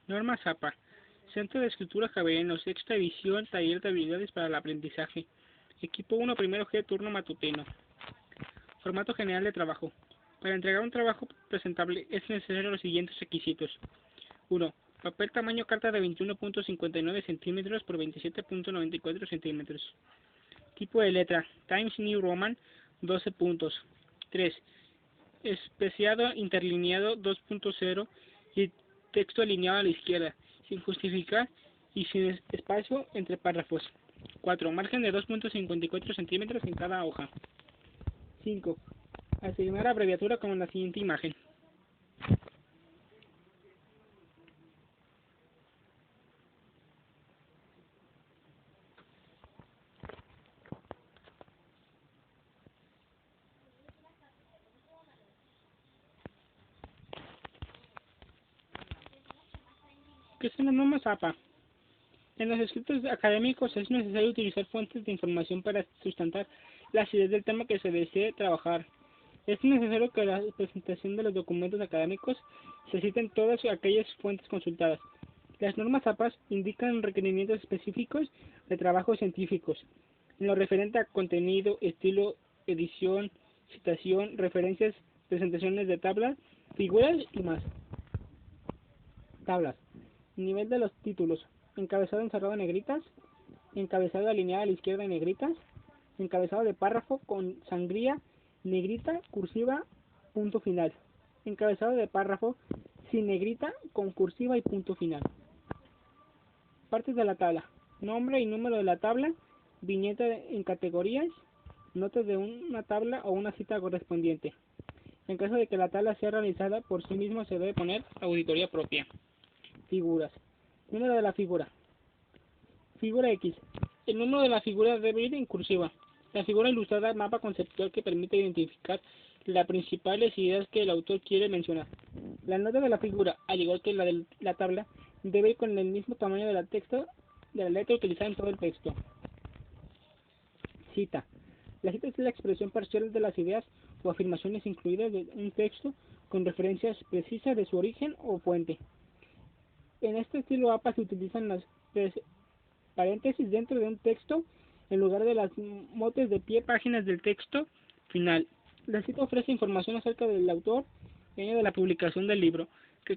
Norma Zappa. Centro de Escritura Javeriano, sexta edición, taller de habilidades para el aprendizaje. Equipo 1, primero G, turno matutino. Formato general de trabajo. Para entregar un trabajo presentable es necesario los siguientes requisitos. 1. Papel tamaño carta de 21.59 centímetros por 27.94 centímetros. Tipo de letra, Times New Roman, 12 puntos. 3. Especiado interlineado 2.0 y texto alineado a la izquierda, sin justificar y sin espacio entre párrafos. 4. Margen de 2.54 centímetros en cada hoja. 5. Asignar abreviatura como en la siguiente imagen. ¿Qué es una norma Zappa? En los escritos académicos es necesario utilizar fuentes de información para sustentar la acidez del tema que se desee trabajar. Es necesario que la presentación de los documentos académicos se citen todas aquellas fuentes consultadas. Las normas APAS indican requerimientos específicos de trabajos científicos, en lo referente a contenido, estilo, edición, citación, referencias, presentaciones de tablas, figuras y más. Tablas. Nivel de los títulos. Encabezado encerrado en negritas. Encabezado alineado a la izquierda en negritas. Encabezado de párrafo con sangría, negrita, cursiva, punto final. Encabezado de párrafo sin negrita, con cursiva y punto final. Partes de la tabla. Nombre y número de la tabla. Viñeta en categorías. Notas de una tabla o una cita correspondiente. En caso de que la tabla sea realizada por sí misma, se debe poner auditoría propia. Figuras. Número de la figura. Figura X. El número de la figura debe ir en cursiva. La figura ilustrada mapa conceptual que permite identificar las principales ideas que el autor quiere mencionar. La nota de la figura, al igual que la de la tabla, debe ir con el mismo tamaño de la letra utilizada en todo el texto. Cita. La cita es la expresión parcial de las ideas o afirmaciones incluidas en un texto con referencias precisas de su origen o fuente. En este estilo APA se utilizan las paréntesis dentro de un texto en lugar de las motes de pie páginas del texto final. La cita ofrece información acerca del autor y año de la publicación del libro, que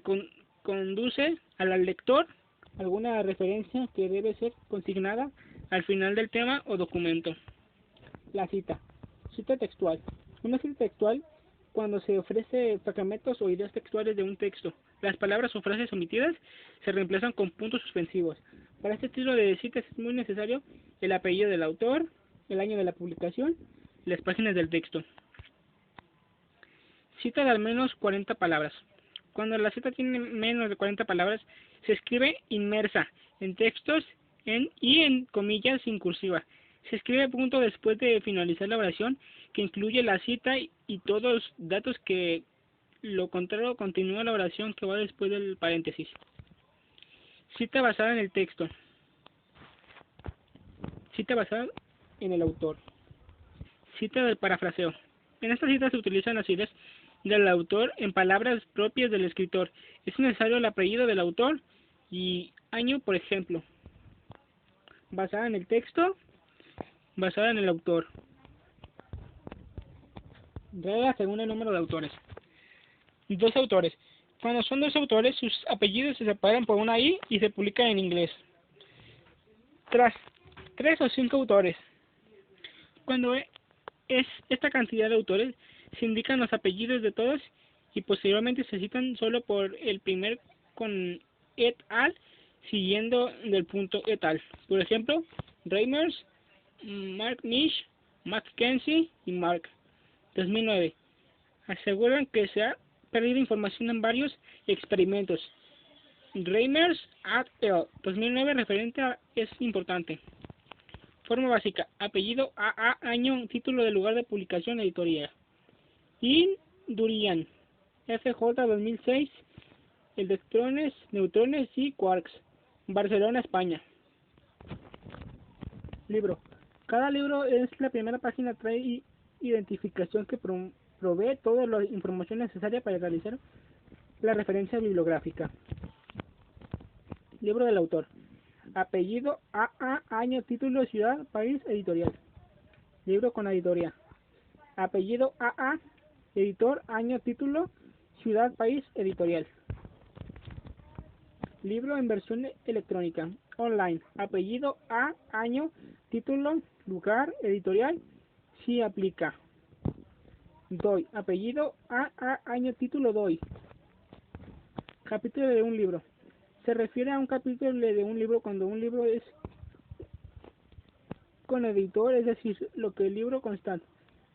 conduce al lector a alguna referencia que debe ser consignada al final del tema o documento. La cita. Cita textual. Una cita textual cuando se ofrece fragmentos o ideas textuales de un texto. Las palabras o frases omitidas se reemplazan con puntos suspensivos. Para este estilo de citas es muy necesario el apellido del autor, el año de la publicación y las páginas del texto. Cita de al menos 40 palabras. Cuando la cita tiene menos de 40 palabras, se escribe inmersa en textos y en comillas sin cursiva. Se escribe punto después de finalizar la oración que incluye la cita y todos los datos que lo contrario continúa la oración que va después del paréntesis. Cita basada en el texto. Cita basada en el autor. Cita del parafraseo. En esta cita se utilizan las ideas del autor en palabras propias del escritor. Es necesario el apellido del autor y año, por ejemplo. Basada en el texto, basada en el autor. Regla según el número de autores. Dos autores. Cuando son dos autores, sus apellidos se separan por una I y se publican en inglés. Tras 3 o 5 autores. Cuando es esta cantidad de autores, se indican los apellidos de todos y posteriormente se citan solo por el primer con et al, siguiendo del punto et al. Por ejemplo, Reimers, Mark Nish, Mackenzie y Mark. 2009. Aseguran que se ha perdido información en varios experimentos. Reimers et al. 2009 referente a es importante. Forma básica. Apellido AA, año, título de lugar de publicación, editorial. Durian. FJ 2006. Electrones, neutrones y quarks. Barcelona, España. Libro. Cada libro es la primera página trae identificación que provee toda la información necesaria para realizar la referencia bibliográfica. Libro del autor. Apellido, AA, año, título, ciudad, país, editorial. Libro con editoría. Apellido, AA, editor, año, título, ciudad, país, editorial. Libro en versión electrónica, online. Apellido, A, año, título, lugar, editorial, si aplica. DOI. Apellido, A, año, título, DOI. Capítulo de un libro. Se refiere a un capítulo de un libro cuando un libro es con editor, es decir, lo que el libro consta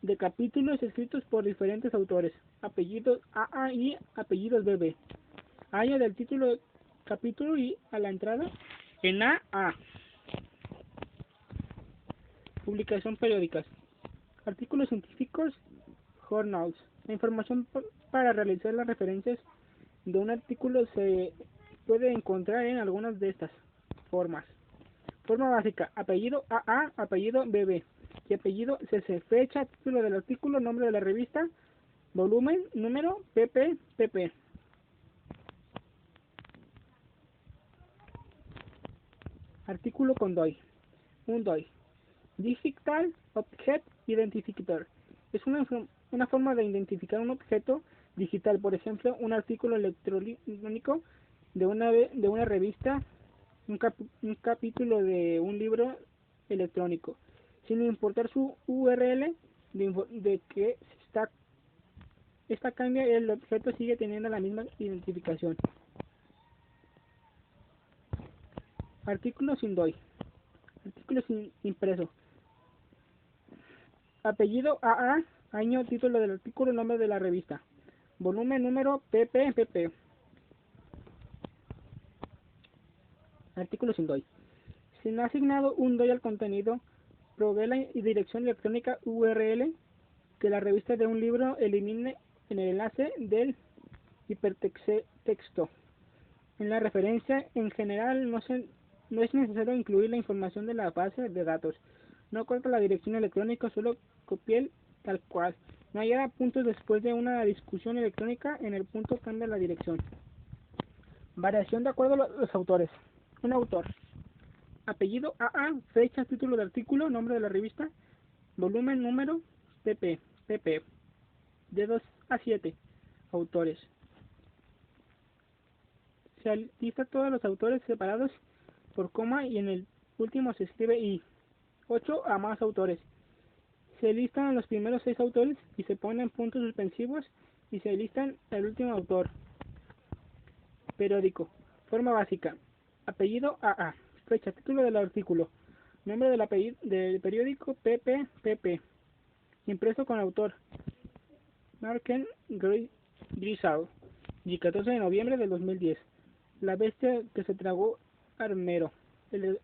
de capítulos escritos por diferentes autores. Apellidos AA y apellidos BB. Año del título capítulo y a la entrada en AA. Publicación periódicas. Artículos científicos, journals. La información para realizar las referencias de un artículo se puede encontrar en algunas de estas formas. Forma básica: apellido AA, apellido BB y apellido CC. Fecha, título del artículo, nombre de la revista, volumen, número, pp. Artículo con DOI. Un DOI. Digital Object Identifier. Es una forma de identificar un objeto digital, por ejemplo, un artículo electrónico de una revista, un capítulo de un libro electrónico, sin importar su URL de que esta cambia, el objeto sigue teniendo la misma identificación. Artículo sin DOI. Artículo sin impreso. Apellido AA, año, título del artículo, nombre de la revista, volumen, número, pp. Artículo sin DOI. Si no ha asignado un DOI al contenido, provee la dirección electrónica URL que la revista de un libro elimine en el enlace del hipertexto. En la referencia, en general, no es necesario incluir la información de la base de datos. No corta la dirección electrónica, solo copia tal cual. No hallará puntos después de una discusión electrónica, en el punto cambia la dirección. Variación de acuerdo a los autores. Un autor. Apellido AA, fecha, título del artículo, nombre de la revista, volumen, número, pp. De 2 a 7. Autores. Se lista todos los autores separados por coma y en el último se escribe I. 8 a más autores. Se listan los primeros 6 autores y se ponen puntos suspensivos y se listan el último autor. Periódico. Forma básica. Apellido AA. Fecha, título del artículo. Nombre del periódico pp. Impreso con autor Marken Grisau. Y 14 de noviembre del 2010. La bestia que se tragó Armero. El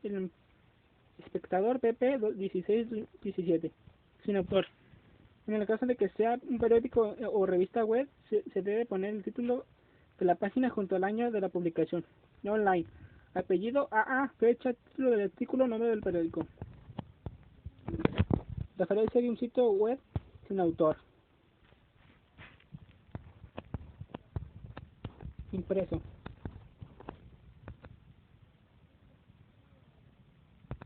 espectador pp 16-17. Sin autor. En el caso de que sea un periódico o revista web, se debe poner el título de la página junto al año de la publicación. Online. Apellido AA, fecha, título del artículo, nombre del periódico. Referencia de un sitio web sin autor. Impreso.